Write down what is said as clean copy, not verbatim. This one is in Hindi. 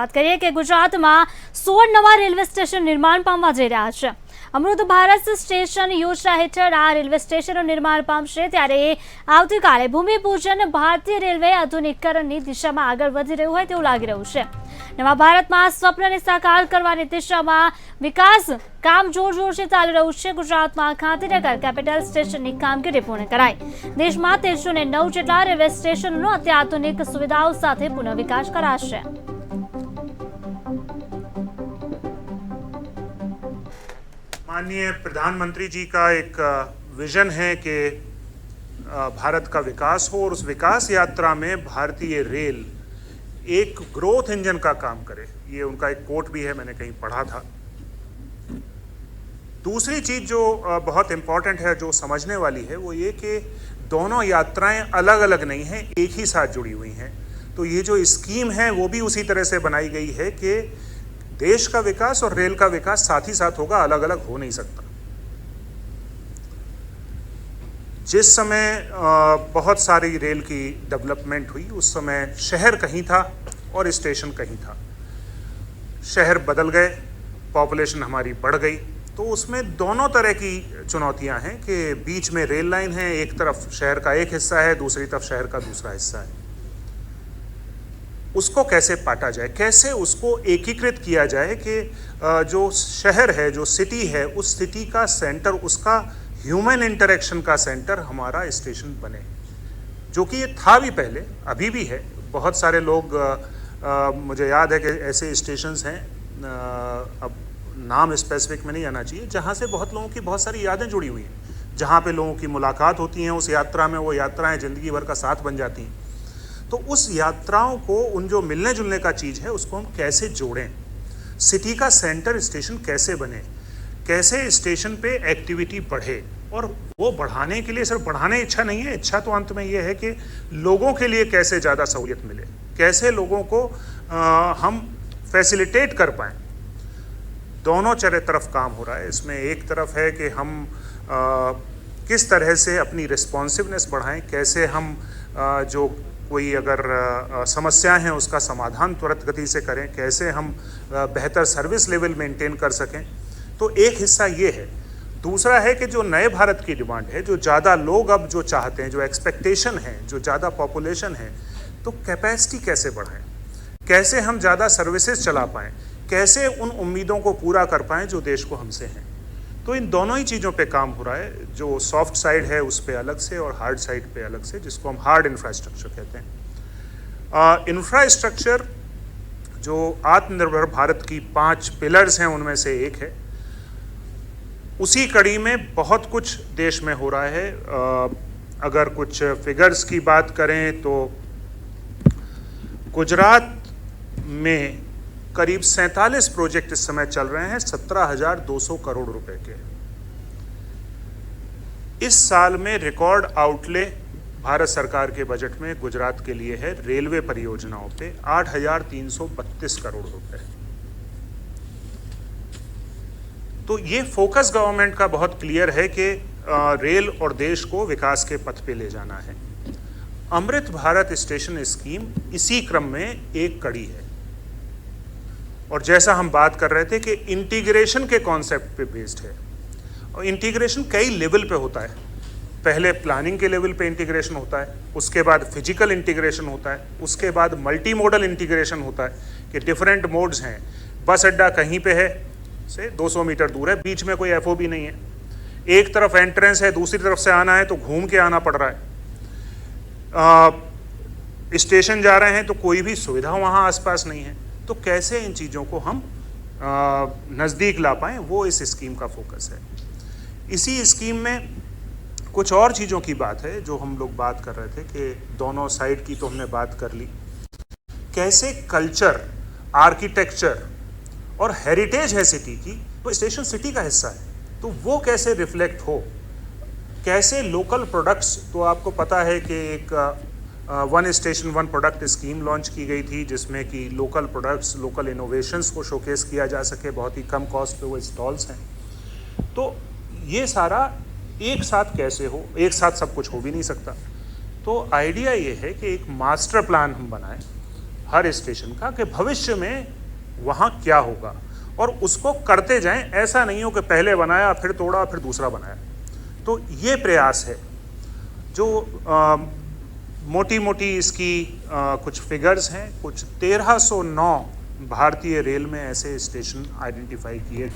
વાત કરીએ કે ગુજરાતમાં 16 નવા રેલવે સ્ટેશન નિર્માણ પામવા જઈ રહ્યા છે। અમૃત ભારત સ્ટેશન યોજના હેઠળ આ રેલવે સ્ટેશનો નિર્માણ પામશે ત્યારે આવતીકાલે ભૂમિપૂજન ભારતીય રેલવે આધુનિકીકરણની દિશામાં આગળ વધી રહ્યું હોય તેવું લાગી રહ્યું છે। નવા ભારતમાં સ્વપ્નને સાકાર કરવાની દિશામાં વિકાસ કામ જોરશોરથી ચાલી રહ્યું છે। ગુજરાતમાં ગાંધીનગર કેપિટલ સ્ટેશનની કામગીરી પૂર્ણ કરાઈ। દેશમાં 1309 જેટલા રેલવે સ્ટેશનનો અત્યાધુનિક સુવિધાઓ સાથે પુનઃ વિકાસ કરાશે। माननीय प्रधानमंत्री जी का एक विजन है कि भारत का विकास हो और उस विकास यात्रा में भारतीय रेल एक ग्रोथ इंजन का काम करे। ये उनका एक कोट भी है, मैंने कहीं पढ़ा था। दूसरी चीज़ जो बहुत इम्पॉर्टेंट है, जो समझने वाली है, वो ये कि दोनों यात्राएं अलग अलग नहीं हैं, एक ही साथ जुड़ी हुई हैं। तो ये जो स्कीम है वो भी उसी तरह से बनाई गई है कि देश का विकास और रेल का विकास साथ ही साथ होगा, अलग अलग हो नहीं सकता। जिस समय बहुत सारी रेल की डेवलपमेंट हुई उस समय शहर कहीं था और स्टेशन कहीं था। शहर बदल गए, पॉपुलेशन हमारी बढ़ गई, तो उसमें दोनों तरह की चुनौतियां हैं कि बीच में रेल लाइन है, एक तरफ शहर का एक हिस्सा है, दूसरी तरफ शहर का दूसरा हिस्सा है। उसको कैसे पाटा जाए, कैसे उसको एकीकृत किया जाए कि जो शहर है, जो सिटी है, उस सिटी का सेंटर, उसका ह्यूमन इंटरेक्शन का सेंटर हमारा स्टेशन बने, जो कि ये था भी पहले, अभी भी है। बहुत सारे लोग मुझे याद है कि ऐसे स्टेशंस हैं, अब नाम स्पेसिफिक में नहीं आना चाहिए, जहाँ से बहुत लोगों की बहुत सारी यादें जुड़ी हुई हैं, जहाँ पे लोगों की मुलाकात होती हैं उस यात्रा में, वो यात्राएं ज़िंदगी भर का साथ बन जाती हैं। तो उस यात्राओं को, उन जो मिलने जुलने का चीज़ है, उसको हम कैसे जोड़ें, सिटी का सेंटर स्टेशन कैसे बने, कैसे स्टेशन पे एक्टिविटी बढ़े। और वो बढ़ाने के लिए सिर्फ बढ़ाने इच्छा नहीं है, इच्छा तो अंत में ये है कि लोगों के लिए कैसे ज़्यादा सहूलियत मिले, कैसे लोगों को हम फैसिलिटेट कर पाएँ। दोनों तरफ काम हो रहा है। इसमें एक तरफ है कि हम किस तरह से अपनी रिस्पॉन्सिवनेस बढ़ाएं, कैसे हम जो कोई अगर समस्याएं हैं उसका समाधान त्वरित गति से करें, कैसे हम बेहतर सर्विस लेवल मेंटेन कर सकें। तो एक हिस्सा ये है। दूसरा है कि जो नए भारत की डिमांड है, जो ज़्यादा लोग अब जो चाहते हैं, जो एक्सपेक्टेशन है, जो ज़्यादा पॉपुलेशन है, तो कैपेसिटी कैसे बढ़ाएं, कैसे हम ज़्यादा सर्विसेज चला पाएँ, कैसे उन उम्मीदों को पूरा कर पाएँ जो देश को हमसे हैं। तो इन दोनों ही चीज़ों पे काम हो रहा है। जो सॉफ्ट साइड है उस पे अलग से और हार्ड साइड पे अलग से, जिसको हम हार्ड इंफ्रास्ट्रक्चर कहते हैं। इंफ्रास्ट्रक्चर जो आत्मनिर्भर भारत की 5 पिलर्स हैं उनमें से एक है। उसी कड़ी में बहुत कुछ देश में हो रहा है। अगर कुछ फिगर्स की बात करें तो गुजरात में करीब 47 प्रोजेक्ट इस समय चल रहे हैं, 17,200 करोड़ रुपए के। इस साल में रिकॉर्ड आउटले भारत सरकार के बजट में गुजरात के लिए है रेलवे परियोजनाओं पे 8,332 करोड़ रुपए। तो ये फोकस गवर्नमेंट का बहुत क्लियर है कि रेल और देश को विकास के पथ पे ले जाना है। अमृत भारत स्टेशन स्कीम इसी क्रम में एक कड़ी है। और जैसा हम बात कर रहे थे कि इंटीग्रेशन के कॉन्सेप्ट पे बेस्ड है, और इंटीग्रेशन कई लेवल पे होता है। पहले प्लानिंग के लेवल पे इंटीग्रेशन होता है, उसके बाद फिजिकल इंटीग्रेशन होता है, उसके बाद मल्टी मोडल इंटीग्रेशन होता है कि डिफरेंट मोड्स हैं। बस अड्डा कहीं पे है, से 200 मीटर दूर है, बीच में कोई एफओबी नहीं है, एक तरफ एंट्रेंस है, दूसरी तरफ से आना है तो घूम के आना पड़ रहा है। स्टेशन जा रहे हैं तो कोई भी सुविधा वहाँ आसपास नहीं है। तो कैसे इन चीज़ों को हम नज़दीक ला पाएँ, वो इस स्कीम का फोकस है। इसी स्कीम में कुछ और चीज़ों की बात है जो हम लोग बात कर रहे थे कि दोनों साइड की तो हमने बात कर ली। कैसे कल्चर, आर्किटेक्चर और हेरिटेज है सिटी की, तो स्टेशन सिटी का हिस्सा है, तो वो कैसे रिफ्लेक्ट हो। कैसे लोकल प्रोडक्ट्स, तो आपको पता है कि एक one station one product scheme launch की गई थी, जिसमें कि लोकल प्रोडक्ट्स, लोकल इनोवेशंस को शोकेस किया जा सके, बहुत ही कम कॉस्ट पे वो स्टॉल्स हैं। तो ये सारा एक साथ कैसे हो, एक साथ सब कुछ हो भी नहीं सकता। तो आइडिया ये है कि एक मास्टर प्लान हम बनाएं हर स्टेशन का कि भविष्य में वहाँ क्या होगा और उसको करते जाएं। ऐसा नहीं हो कि पहले बनाया फिर तोड़ा फिर दूसरा बनाया। तो ये प्रयास है जो मोटी मोटी इसकी कुछ फिगर्स हैं। कुछ 1309 भारतीय रेल में ऐसे स्टेशन आइडेंटिफाई किए।